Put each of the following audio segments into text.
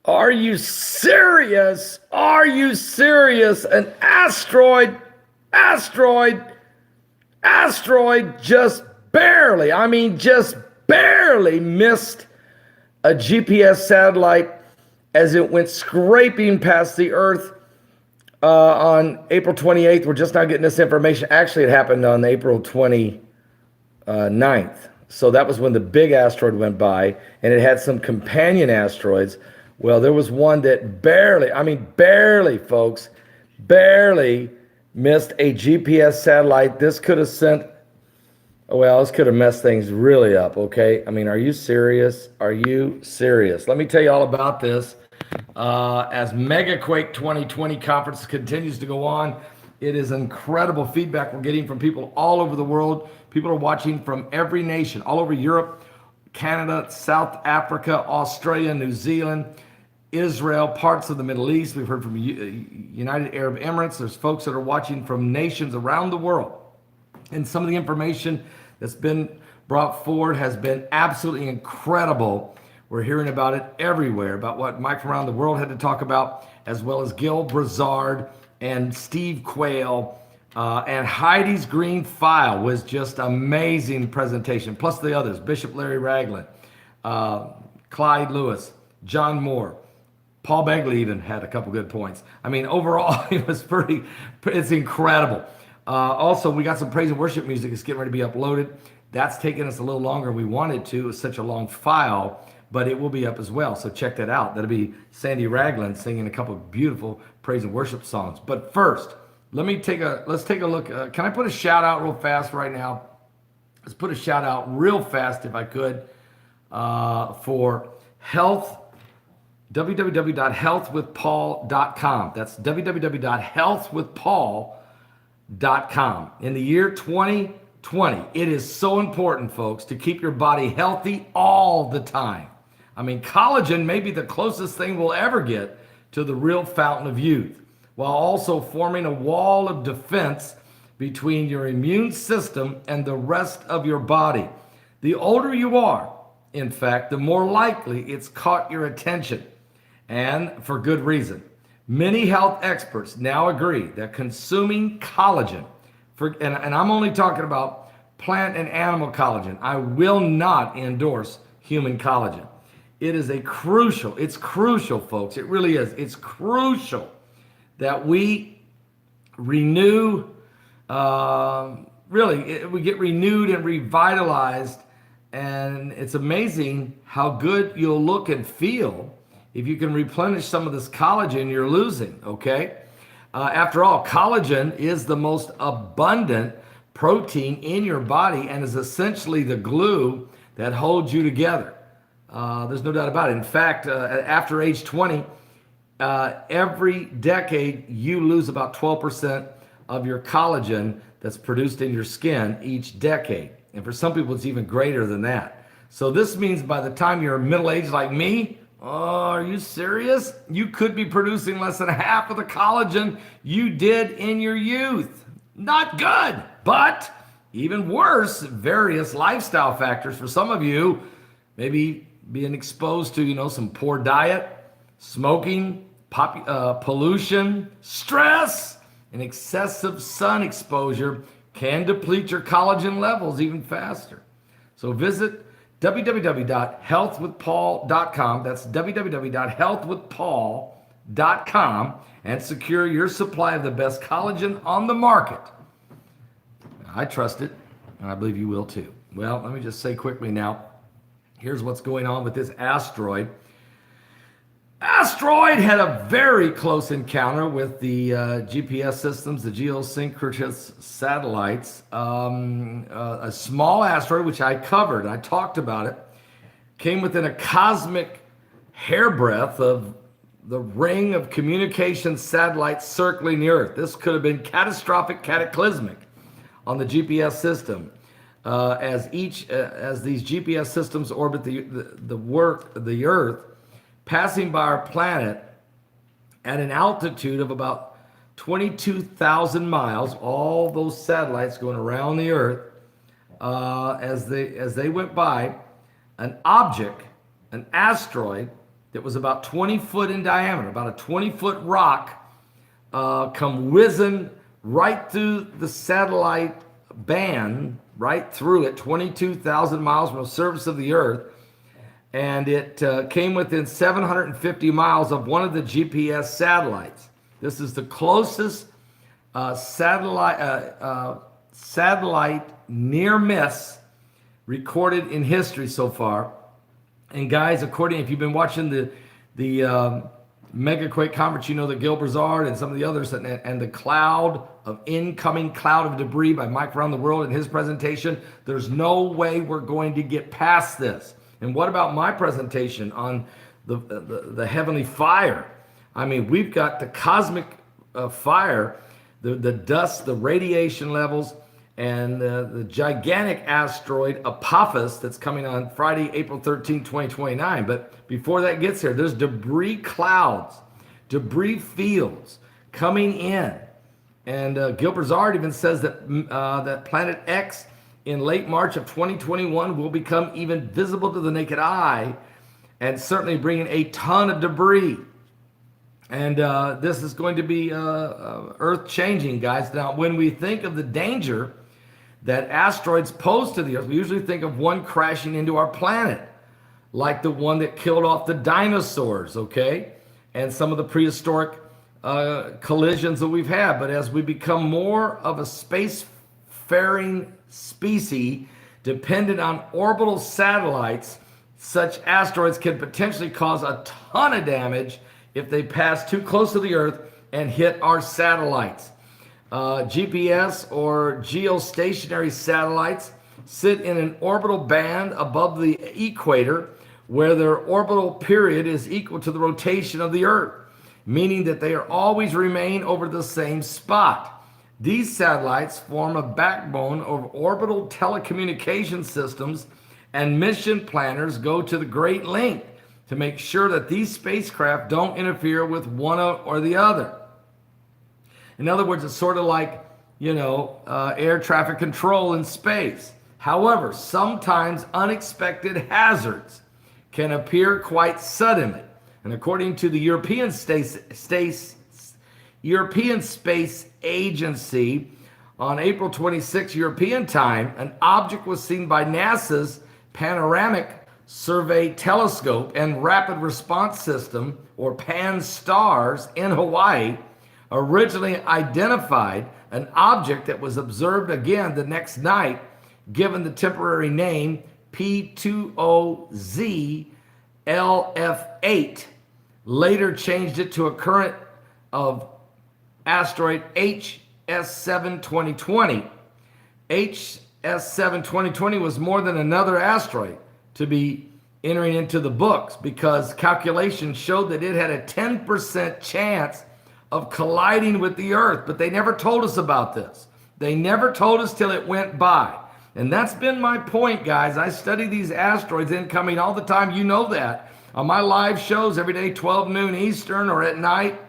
Are you serious? Are you serious? An asteroid, asteroid just barely, just barely missed a GPS satellite as it went scraping past the Earth on April 28th. We're just now getting this information. Actually, it happened on April 29th. So that was when the big asteroid went by, and it had some companion asteroids. Well, there was one that barely, barely, folks, barely missed a GPS satellite. This could have sent, well, this could have messed things really up, okay? Are you serious? Are you serious? Let me tell you all about this. As MegaQuake 2020 conference continues to go on, it is incredible feedback we're getting from people all over the world. People are watching from every nation, all over Europe, Canada, South Africa, Australia, New Zealand, Israel, parts of the Middle East. We've heard from United Arab Emirates. There's folks that are watching from nations around the world. And some of the information that's been brought forward has been absolutely incredible. We're hearing about it everywhere, about what Mike from around the world had to talk about, as well as Gil Brazard and Steve Quayle. And Heidi's Green File was just amazing presentation, plus the others, Bishop Larry Ragland, Clyde Lewis, John Moore, Paul Begley even had a couple good points. Overall, it was it's incredible. Also, we got some praise and worship music that's getting ready to be uploaded. That's taken us a little longer than we wanted to. It was such a long file, but it will be up as well. So check that out. That'll be Sandy Ragland singing a couple of beautiful praise and worship songs. But first, let's take a look. Can I put a shout out real fast right now? Let's put a shout out real fast, if I could, for health. www.healthwithpaul.com. That's www.healthwithpaul.com. In the year 2020, it is so important, folks, to keep your body healthy all the time. Collagen may be the closest thing we'll ever get to the real fountain of youth, while also forming a wall of defense between your immune system and the rest of your body. The older you are, in fact, the more likely it's caught your attention, and for good reason. Many health experts now agree that consuming collagen, and I'm only talking about plant and animal collagen. I will not endorse human collagen. It's crucial, folks. It really is. It's crucial that we renew, we get renewed and revitalized. And it's amazing how good you'll look and feel if you can replenish some of this collagen you're losing, okay? After all, collagen is the most abundant protein in your body and is essentially the glue that holds you together. There's no doubt about it. In fact, after age 20, every decade you lose about 12% of your collagen that's produced in your skin each decade. And for some people, it's even greater than that. So this means by the time you're middle-aged like me, are you serious? You could be producing less than half of the collagen you did in your youth. Not good. But even worse, various lifestyle factors for some of you, maybe being exposed to, some poor diet, smoking, pollution, stress, and excessive sun exposure can deplete your collagen levels even faster. So visit www.healthwithpaul.com. That's www.healthwithpaul.com and secure your supply of the best collagen on the market. I trust it, and I believe you will too. Well, let me just say quickly now, here's what's going on with this asteroid. Asteroid had a very close encounter with the GPS systems, the geosynchronous satellites. A small asteroid, which I covered, I talked about it, came within a cosmic hairbreadth of the ring of communication satellites circling the Earth. This could have been catastrophic, cataclysmic on the GPS system. As these GPS systems orbit the Earth, passing by our planet at an altitude of about 22,000 miles, all those satellites going around the Earth, as they went by, an asteroid that was about 20 foot in diameter, about a 20-foot rock, come whizzing right through the satellite band, right through it, 22,000 miles from the surface of the Earth. And it came within 750 miles of one of the GPS satellites. This is the closest satellite near miss recorded in history so far. And guys, if you've been watching the Megaquake conference, you know that Gil Brazard and some of the others, and the incoming cloud of debris by Mike Around the World in his presentation, there's no way we're going to get past this. And what about my presentation on the heavenly fire? I mean, we've got the cosmic fire, the dust, the radiation levels, and the gigantic asteroid Apophis that's coming on Friday, April 13, 2029. But before that gets here, there's debris clouds, debris fields coming in. And Gil Brazard even says that, that Planet X in late March of 2021 will become even visible to the naked eye, and certainly bringing a ton of debris. And this is going to be earth-changing, guys. Now, when we think of the danger that asteroids pose to the Earth, we usually think of one crashing into our planet, like the one that killed off the dinosaurs, okay? And some of the prehistoric collisions that we've had. But as we become more of a spacefaring species dependent on orbital satellites, such asteroids can potentially cause a ton of damage if they pass too close to the Earth and hit our satellites. GPS or geostationary satellites sit in an orbital band above the equator where their orbital period is equal to the rotation of the Earth, meaning that they are always remain over the same spot. These satellites form a backbone of orbital telecommunication systems, and mission planners go to the great length to make sure that these spacecraft don't interfere with one or the other. In other words, it's sort of like, air traffic control in space. However, sometimes unexpected hazards can appear quite suddenly. And according to the European Space Agency, on April 26 European time, an object was seen by NASA's Panoramic Survey Telescope and Rapid Response System, or PAN-STARRS, in Hawaii, originally identified an object that was observed again the next night, given the temporary name P20Z LF8, later changed it to a current of asteroid HS7 2020. HS7 2020 was more than another asteroid to be entering into the books, because calculations showed that it had a 10% chance of colliding with the Earth. But they never told us about this. They never told us till it went by. And that's been my point, guys. I study these asteroids incoming all the time. You know that. On my live shows every day, 12 noon Eastern, or at night,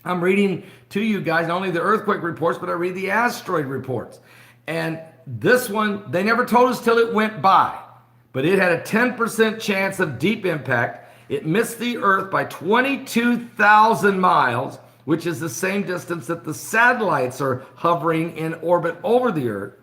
I'm reading to you guys not only the earthquake reports, but I read the asteroid reports. And this one, they never told us till it went by. But it had a 10% chance of deep impact. It missed the Earth by 22,000 miles, which is the same distance that the satellites are hovering in orbit over the Earth.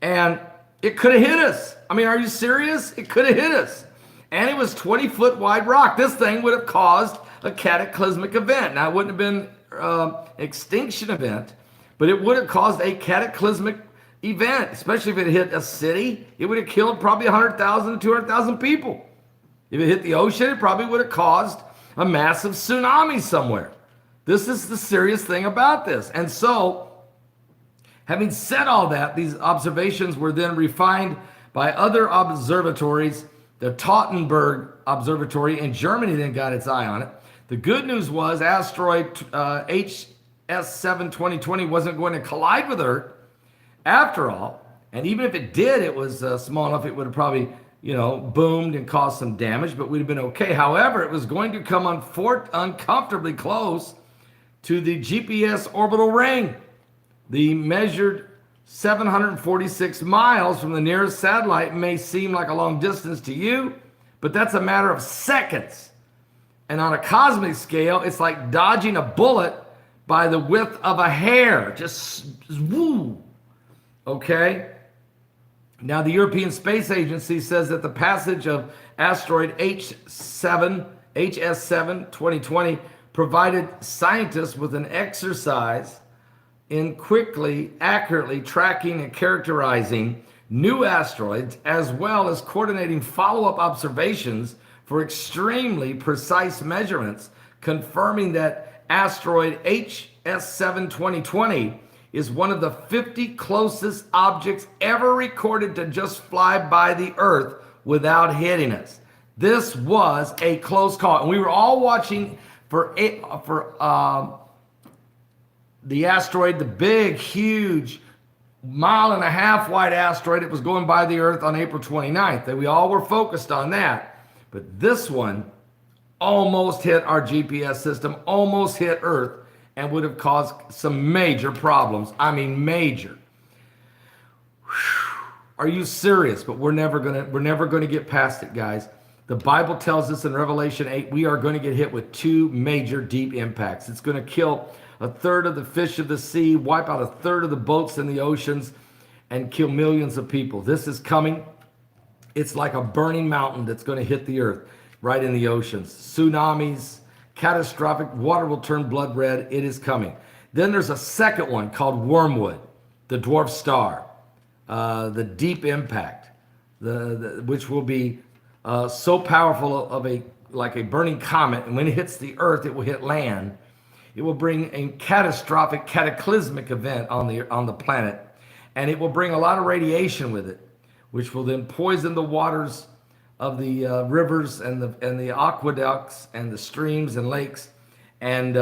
And it could have hit us. I mean, are you serious? It could have hit us. And it was 20-foot wide rock. This thing would have caused a cataclysmic event. Now, it wouldn't have been an extinction event, but it would have caused a cataclysmic event, especially if it hit a city. It would have killed probably 100,000 to 200,000 people. If it hit the ocean, it probably would have caused a massive tsunami somewhere. This is the serious thing about this. And so, having said all that, these observations were then refined by other observatories. The Teutoburg Observatory in Germany then got its eye on it. The good news was asteroid HS7 2020 wasn't going to collide with Earth after all. And even if it did, it was small enough it would have probably, boomed and caused some damage, but we'd have been okay. However, it was going to come uncomfortably close to the GPS orbital ring. The measured 746 miles from the nearest satellite may seem like a long distance to you, but that's a matter of seconds And on a cosmic scale, it's like dodging a bullet by the width of a hair. Just woo. Okay? Now, the European Space Agency says that the passage of asteroid HS7 2020 provided scientists with an exercise in quickly, accurately tracking and characterizing new asteroids, as well as coordinating follow-up observations for extremely precise measurements, confirming that asteroid HS7 2020 is one of the 50 closest objects ever recorded to just fly by the Earth without hitting us. This was a close call, and we were all watching for the asteroid, the big, huge, 1.5 mile wide asteroid. It was going by the Earth on April 29th, and we all were focused on that. But this one almost hit our GPS system, almost hit Earth, and would have caused some major problems. I mean, major. Whew. Are you serious? But we're never gonna get past it, guys. The Bible tells us in Revelation 8, we are going to get hit with 2 major deep impacts. It's going to kill a third of the fish of the sea, wipe out a third of the boats in the oceans, and kill millions of people. This is coming. It's like a burning mountain that's going to hit the earth right in the oceans. Tsunamis, catastrophic, water will turn blood red. It is coming. Then there's a second one called Wormwood, the dwarf star, the deep impact, which will be so powerful like a burning comet, and when it hits the earth, it will hit land. It will bring a catastrophic, cataclysmic event on the planet, and it will bring a lot of radiation with it, which will then poison the waters of the rivers and the aqueducts and the streams and lakes, and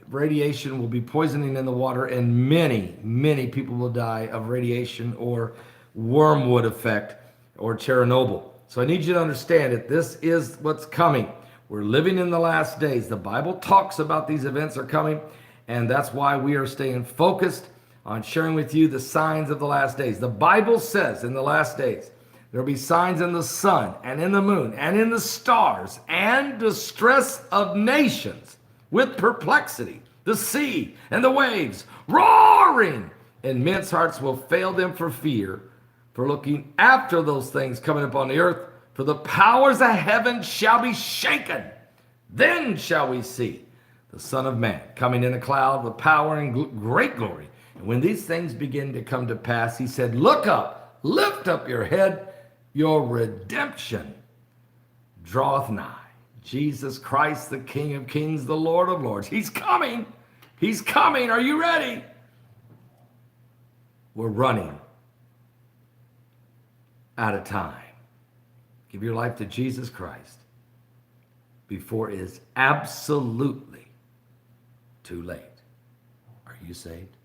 radiation will be poisoning in the water, and many people will die of radiation or wormwood effect or Chernobyl. So I need you to understand that this is what's coming. We're living in the last days. The Bible talks about these events are coming, and that's why we are staying focused on sharing with you the signs of the last days. The Bible says in the last days, there will be signs in the sun and in the moon and in the stars, and distress of nations with perplexity, the sea and the waves roaring, and men's hearts will fail them for fear, for looking after those things coming upon the earth. For the powers of heaven shall be shaken. Then shall we see the Son of Man coming in a cloud with power and great glory. And when these things begin to come to pass, he said, look up, lift up your head, your redemption draweth nigh. Jesus Christ, the King of kings, the Lord of lords. He's coming. He's coming. Are you ready? We're running out of time. Give your life to Jesus Christ before it is absolutely too late. Are you saved?